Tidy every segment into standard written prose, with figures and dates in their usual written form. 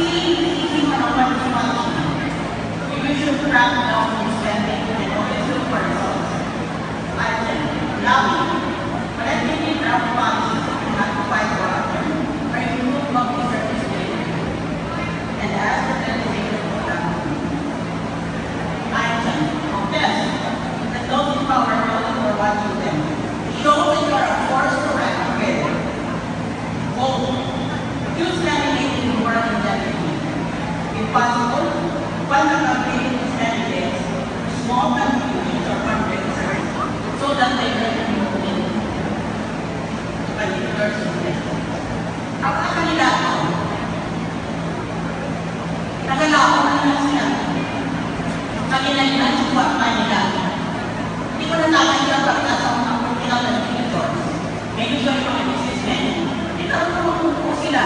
easy one-on-one response. You should track down your spending and always look for results. Item, lobby. But I think in draft policies you have to fight for outcome or remove public service delivery. And as the delegation program. Item, contest. The those in power are watching them. Show that you are a force to reckon with. Vote. Choose candidates in more than deputy. If possible, fund the campaign of candidates, small contributions or fundraisers, so that they can be moving by the university. Ang mga kandidato, nagalaw na lang sila. Sa kinalitan sa buwan kandidato. Hindi ko na nakakita pagka sa mga political contributors. Ngayon ko yung mga businessmen. Ito ang mga sila.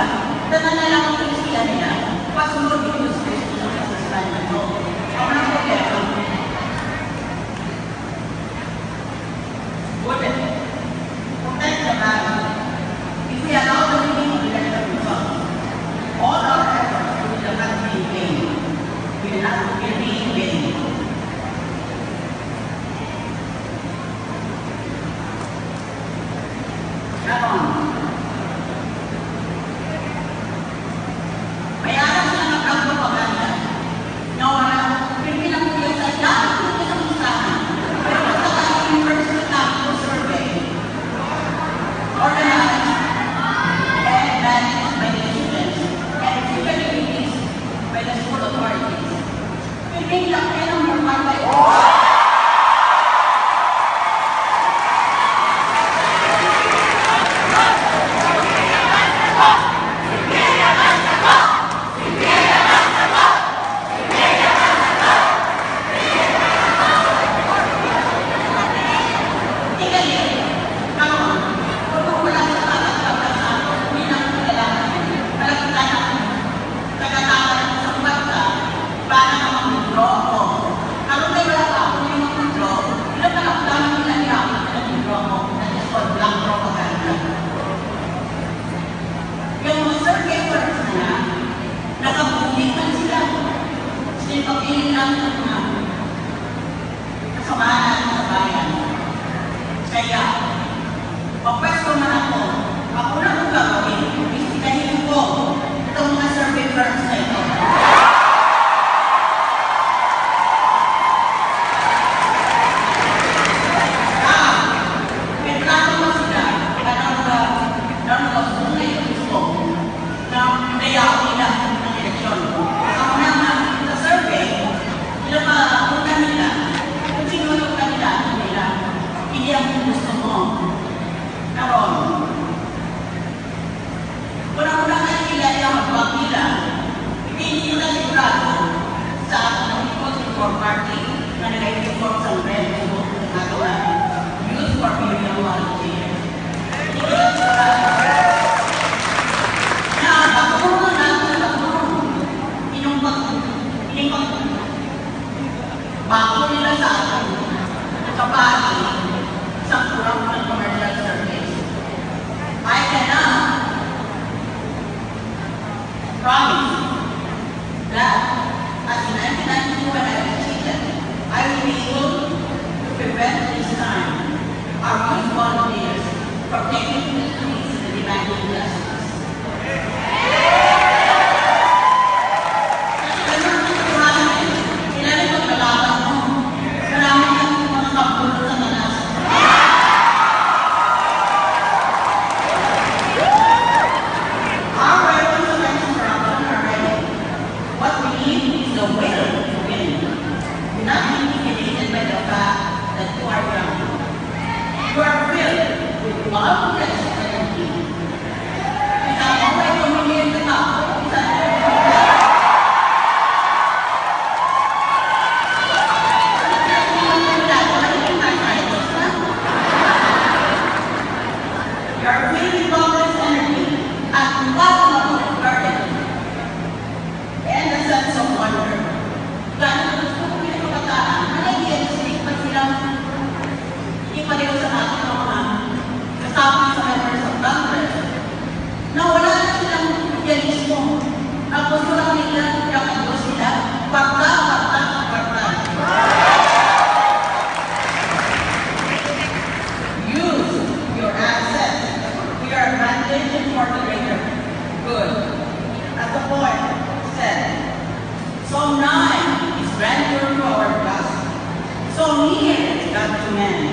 Nananalang ko sila nila. Pasunod yung gusto sa sasalanan ko. Ako na po kaya. Good. Protect the value. If we allow the living of elected results, all our efforts will not be in vain. Will not be in vain. Ganon. Bayaran sila ng propaganda. Nawala, pinilang ko yung sa lahat ng isang usahan. Pero basta ka yung university campus survey, organized and managed by the students and typically released by the school authorities. Pinilang kayo ng normal by kaya, pagpwesto man ako na kung gagawin, istigahin ko itong mga survey firms na ito. Pinrato mo sila, nanonood na yung gusto na nayaw nila ng eleksyon. Ako naman, sa survey, pinapakapunta nila kung sino yung kandidato nila. Hindi ang gusto mo. Karon, kung na kayo nila yung magwag nila, hindi nila sigurado sa ating People Party na nag-report sa red na Youth for Million Volunteers. Hindi nila sigurado. Na pagpungan natin sa pagpungan, bago nila sa atin, kapati, sa kurang ng commercial service. I cannot promise that as in 1992 when I was seated, I will be able to prevent this time our youth volunteers from taking the streets and demanding justice. You are filled with love and security. men.